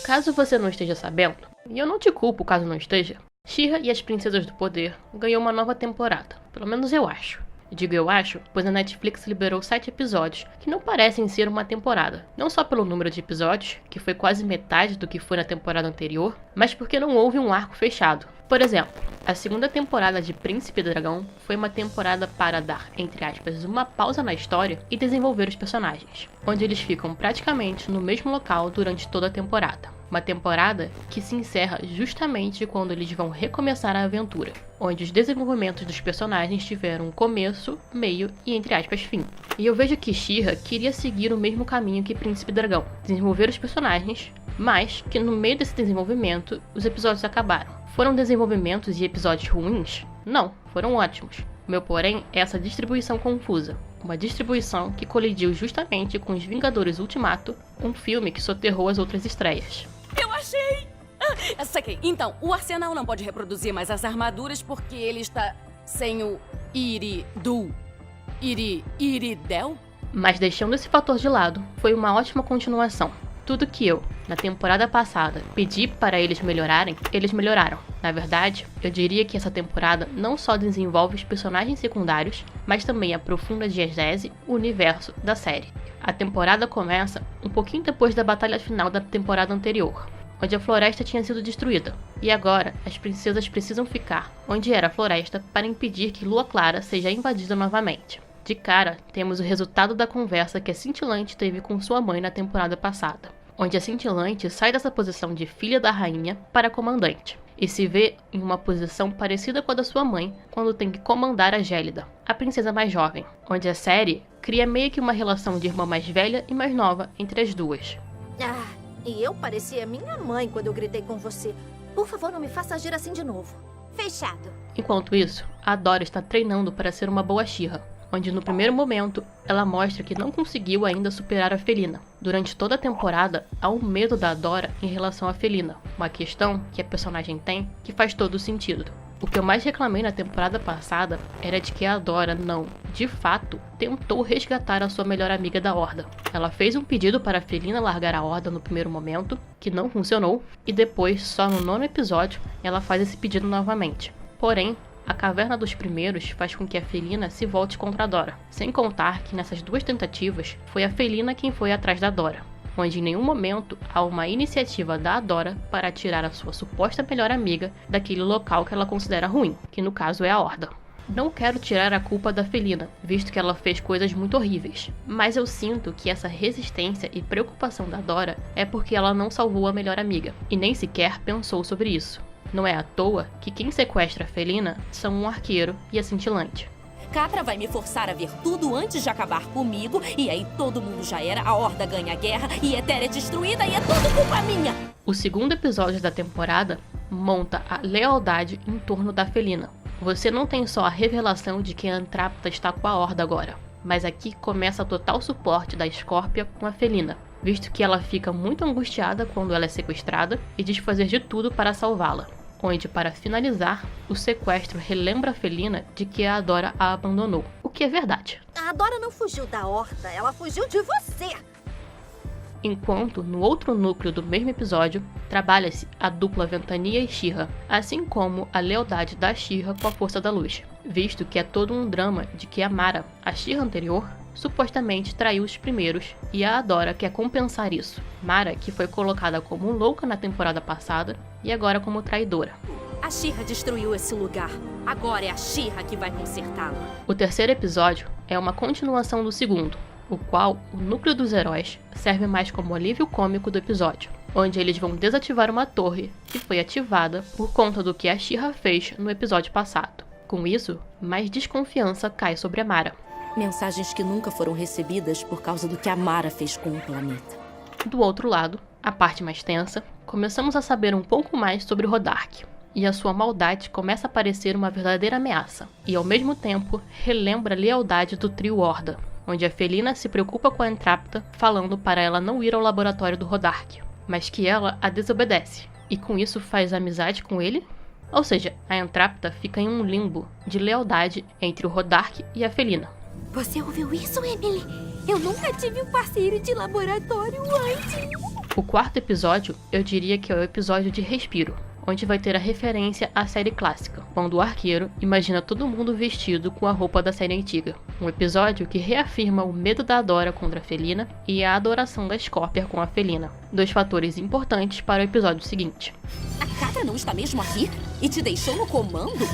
Caso você não esteja sabendo, e eu não te culpo caso não esteja, She-Ra e as Princesas do Poder ganhou uma nova temporada, pelo menos eu acho. Digo eu acho, pois a Netflix liberou 7 episódios que não parecem ser uma temporada. Não só pelo número de episódios, que foi quase metade do que foi na temporada anterior, mas porque não houve um arco fechado. Por exemplo, a segunda temporada de Príncipe Dragão foi uma temporada para dar, entre aspas, uma pausa na história e desenvolver os personagens, onde eles ficam praticamente no mesmo local durante toda a temporada. Uma temporada que se encerra justamente quando eles vão recomeçar a aventura, onde os desenvolvimentos dos personagens tiveram um começo, meio e, entre aspas, fim. E eu vejo que She-Ra queria seguir o mesmo caminho que Príncipe Dragão, desenvolver os personagens, mas que no meio desse desenvolvimento, os episódios acabaram. Foram desenvolvimentos e episódios ruins? Não, foram ótimos. O meu porém é essa distribuição confusa. Uma distribuição que colidiu justamente com Os Vingadores Ultimato, um filme que soterrou as outras estreias. Eu achei! Saquei. Então, o Arsenal não pode reproduzir mais as armaduras porque ele está sem o Iridel? Mas deixando esse fator de lado, foi uma ótima continuação. Tudo que eu, na temporada passada, pedi para eles melhorarem, eles melhoraram. Na verdade, eu diria que essa temporada não só desenvolve os personagens secundários, mas também aprofunda de exegese o universo da série. A temporada começa um pouquinho depois da batalha final da temporada anterior, onde a floresta tinha sido destruída, e agora as princesas precisam ficar onde era a floresta para impedir que Lua Clara seja invadida novamente. De cara, temos o resultado da conversa que a Cintilante teve com sua mãe na temporada passada, onde a Cintilante sai dessa posição de filha da rainha para comandante, e se vê em uma posição parecida com a da sua mãe quando tem que comandar a Gélida, a princesa mais jovem, onde a série cria meio que uma relação de irmã mais velha e mais nova entre as duas. E eu parecia minha mãe quando eu gritei com você. Por favor, não me faça agir assim de novo. Fechado. Enquanto isso, a Dora está treinando para ser uma boa She-Ra, onde no primeiro momento ela mostra que não conseguiu ainda superar a Felina. Durante toda a temporada, há um medo da Dora em relação à Felina, uma questão que a personagem tem que faz todo o sentido. O que eu mais reclamei na temporada passada era de que a Dora não, de fato, tentou resgatar a sua melhor amiga da Horda. Ela fez um pedido para a Felina largar a Horda no primeiro momento, que não funcionou, e depois, só no 9º episódio, ela faz esse pedido novamente. Porém, a Caverna dos Primeiros faz com que a Felina se volte contra a Dora, sem contar que nessas duas tentativas foi a Felina quem foi atrás da Dora, onde em nenhum momento há uma iniciativa da Dora para tirar a sua suposta melhor amiga daquele local que ela considera ruim, que no caso é a Horda. Não quero tirar a culpa da Felina, visto que ela fez coisas muito horríveis, mas eu sinto que essa resistência e preocupação da Dora é porque ela não salvou a melhor amiga, e nem sequer pensou sobre isso. Não é à toa que quem sequestra a Felina são um arqueiro e a Cintilante. Catra vai me forçar a ver tudo antes de acabar comigo, e aí todo mundo já era, a Horda ganha a guerra, e Etéria é destruída, e é tudo culpa minha! O segundo episódio da temporada monta a lealdade em torno da Felina. Você não tem só a revelação de que a Antrapta está com a Horda agora, mas aqui começa o total suporte da Scorpia com a Felina, visto que ela fica muito angustiada quando ela é sequestrada e diz fazer de tudo para salvá-la. Onde, para finalizar, o sequestro relembra a Felina de que a Dora a abandonou, o que é verdade. A Dora não fugiu da Horda, ela fugiu de você! Enquanto, no outro núcleo do mesmo episódio, trabalha-se a dupla Ventania e She-Ra, assim como a lealdade da She-Ra com a Força da Luz, visto que é todo um drama de que a Mara, a She-Ra anterior, supostamente traiu os primeiros e a Dora quer compensar isso. Mara, que foi colocada como louca na temporada passada e agora como traidora. A She-Ra destruiu esse lugar. Agora é a She-Ra que vai consertá-lo. O terceiro episódio é uma continuação do segundo, o qual o núcleo dos heróis serve mais como alívio cômico do episódio, onde eles vão desativar uma torre que foi ativada por conta do que a She-Ra fez no episódio passado. Com isso, mais desconfiança cai sobre a Mara. Mensagens que nunca foram recebidas por causa do que a Mara fez com o planeta. Do outro lado, a parte mais tensa, começamos a saber um pouco mais sobre Rodark, e a sua maldade começa a parecer uma verdadeira ameaça, e ao mesmo tempo relembra a lealdade do trio Horda, onde a Felina se preocupa com a Antrapta, falando para ela não ir ao laboratório do Rodark, mas que ela a desobedece, e com isso faz amizade com ele? Ou seja, a Antrapta fica em um limbo de lealdade entre o Rodark e a Felina. Você ouviu isso, Emily? Eu nunca tive um parceiro de laboratório antes. O quarto episódio, eu diria que é o episódio de Respiro, onde vai ter a referência à série clássica, quando o arqueiro imagina todo mundo vestido com a roupa da série antiga. Um episódio que reafirma o medo da Adora contra a Felina e a adoração da Scorpia com a Felina, dois fatores importantes para o episódio seguinte. A Catra não está mesmo aqui? E te deixou no comando?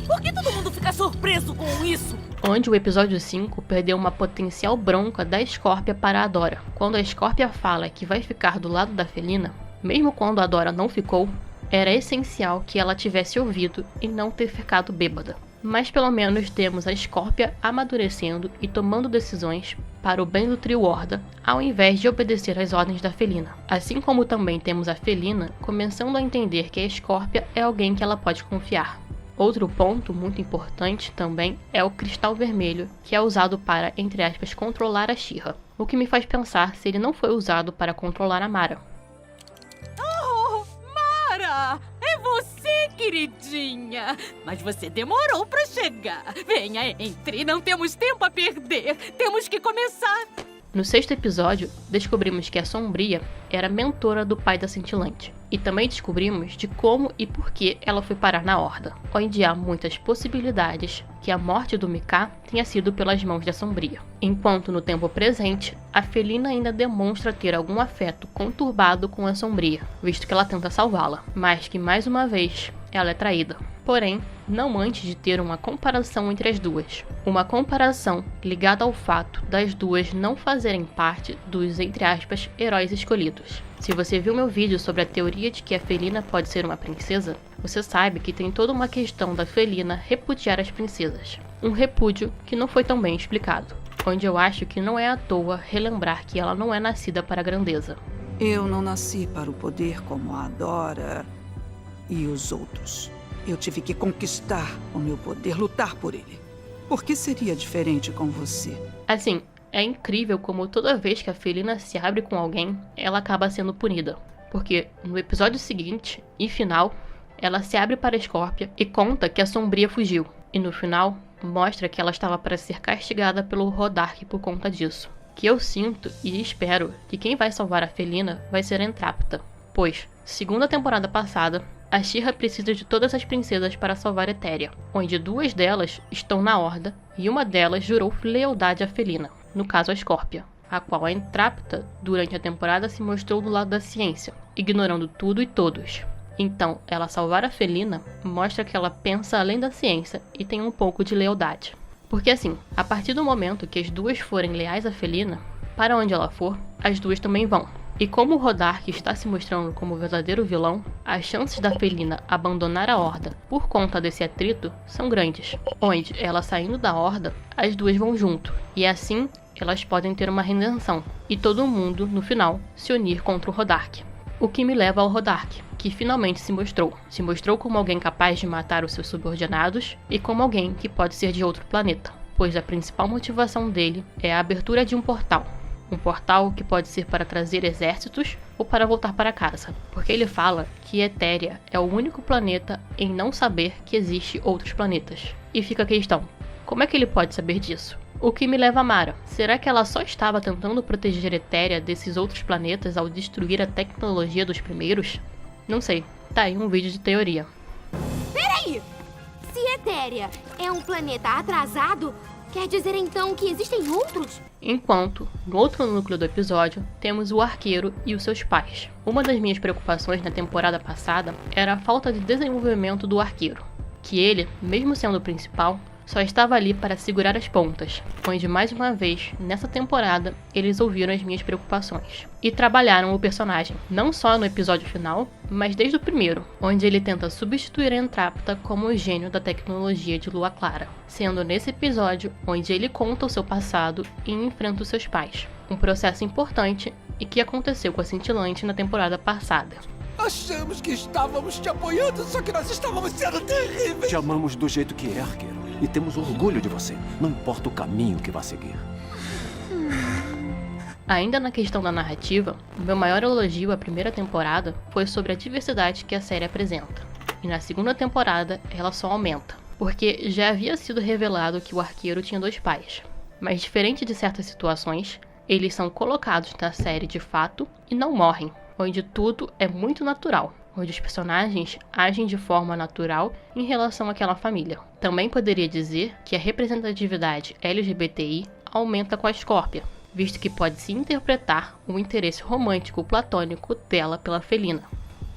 Por que todo mundo fica surpreso com isso? Onde o episódio 5 perdeu uma potencial bronca da Scorpia para a Adora. Quando a Scorpia fala que vai ficar do lado da Felina, mesmo quando a Adora não ficou, era essencial que ela tivesse ouvido e não ter ficado bêbada. Mas pelo menos temos a Scorpia amadurecendo e tomando decisões para o bem do trio Horda, ao invés de obedecer às ordens da Felina. Assim como também temos a Felina começando a entender que a Scorpia é alguém que ela pode confiar. Outro ponto muito importante também é o cristal vermelho, que é usado para, entre aspas, controlar a She-Ra. O que me faz pensar se ele não foi usado para controlar a Mara. Mara, é você, queridinha. Mas você demorou pra chegar. Venha, entre, não temos tempo a perder. Temos que começar. No sexto episódio, descobrimos que a Sombria era mentora do pai da Cintilante. E também descobrimos de como e por que ela foi parar na Horda, onde há muitas possibilidades que a morte do Mika tenha sido pelas mãos da Sombria. Enquanto no tempo presente, a Felina ainda demonstra ter algum afeto conturbado com a Sombria, visto que ela tenta salvá-la, mas que mais uma vez ela é traída. Porém, não antes de ter uma comparação entre as duas. Uma comparação ligada ao fato das duas não fazerem parte dos, entre aspas, heróis escolhidos. Se você viu meu vídeo sobre a teoria de que a Felina pode ser uma princesa, você sabe que tem toda uma questão da Felina repudiar as princesas. Um repúdio que não foi tão bem explicado, onde eu acho que não é à toa relembrar que ela não é nascida para a grandeza. Eu não nasci para o poder como a Adora e os outros. Eu tive que conquistar o meu poder, lutar por ele. Por que seria diferente com você? Assim, é incrível como toda vez que a Felina se abre com alguém, ela acaba sendo punida. Porque no episódio seguinte e final, ela se abre para a Scorpia e conta que a Sombria fugiu. E no final, mostra que ela estava para ser castigada pelo Rodark por conta disso. Que eu sinto e espero que quem vai salvar a Felina vai ser a Entrapta. Pois, segundo a temporada passada, a She-Ra precisa de todas as princesas para salvar Etéria, onde duas delas estão na Horda e uma delas jurou lealdade à Felina, no caso a Scorpia, a qual a Entrapta, durante a temporada, se mostrou do lado da ciência, ignorando tudo e todos. Então, ela salvar a Felina mostra que ela pensa além da ciência e tem um pouco de lealdade. Porque assim, a partir do momento que as duas forem leais à Felina, para onde ela for, as duas também vão. E como o Rodark está se mostrando como o verdadeiro vilão, as chances da Felina abandonar a Horda por conta desse atrito são grandes, onde ela saindo da Horda, as duas vão junto, e assim elas podem ter uma redenção, e todo mundo, no final, se unir contra o Rodark. O que me leva ao Rodark, que finalmente se mostrou como alguém capaz de matar os seus subordinados e como alguém que pode ser de outro planeta, pois a principal motivação dele é a abertura de um portal. Um portal que pode ser para trazer exércitos ou para voltar para casa, porque ele fala que Etéria é o único planeta em não saber que existe outros planetas. E fica a questão, como é que ele pode saber disso? O que me leva a Mara. Será que ela só estava tentando proteger Etéria desses outros planetas ao destruir a tecnologia dos primeiros? Não sei, tá aí um vídeo de teoria. Peraí! Se Etéria é um planeta atrasado, quer dizer então que existem outros? Enquanto, no outro núcleo do episódio, temos o arqueiro e os seus pais. Uma das minhas preocupações na temporada passada era a falta de desenvolvimento do arqueiro, que ele, mesmo sendo o principal, só estava ali para segurar as pontas, onde mais uma vez, nessa temporada, eles ouviram as minhas preocupações e trabalharam o personagem, não só no episódio final, mas desde o primeiro, onde ele tenta substituir a Entrapta como o gênio da tecnologia de Lua Clara, sendo nesse episódio onde ele conta o seu passado e enfrenta os seus pais, um processo importante e que aconteceu com a Cintilante na temporada passada. Achamos que estávamos te apoiando, só que nós estávamos sendo terríveis. Te amamos do jeito que é, arqueiro. E temos orgulho de você. Não importa o caminho que vá seguir. Ainda na questão da narrativa, o meu maior elogio à primeira temporada foi sobre a diversidade que a série apresenta. E na segunda temporada, ela só aumenta. Porque já havia sido revelado que o arqueiro tinha dois pais. Mas diferente de certas situações, Eles são colocados na série de fato e não morrem, onde tudo é muito natural, onde os personagens agem de forma natural em relação àquela família. Também poderia dizer que a representatividade LGBTI aumenta com a Scorpia, visto que pode-se interpretar o interesse romântico platônico dela pela Felina.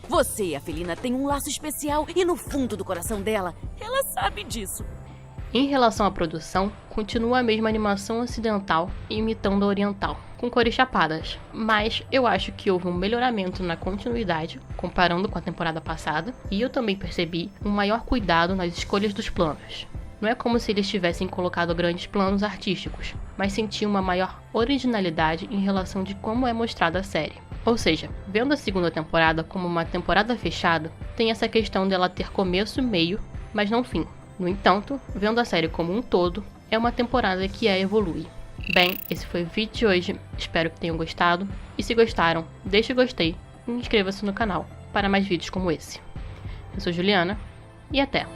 Você e a Felina têm um laço especial e no fundo do coração dela, ela sabe disso. Em relação à produção, continua a mesma animação ocidental imitando a oriental, com cores chapadas, mas eu acho que houve um melhoramento na continuidade, comparando com a temporada passada, e eu também percebi um maior cuidado nas escolhas dos planos. Não é como se eles tivessem colocado grandes planos artísticos, mas senti uma maior originalidade em relação de como é mostrada a série. Ou seja, vendo a segunda temporada como uma temporada fechada, tem essa questão dela ter começo, meio, mas não fim. No entanto, vendo a série como um todo, é uma temporada que evolui. Bem, esse foi o vídeo de hoje, espero que tenham gostado, e se gostaram, deixe o gostei e inscreva-se no canal para mais vídeos como esse. Eu sou Juliana, e até!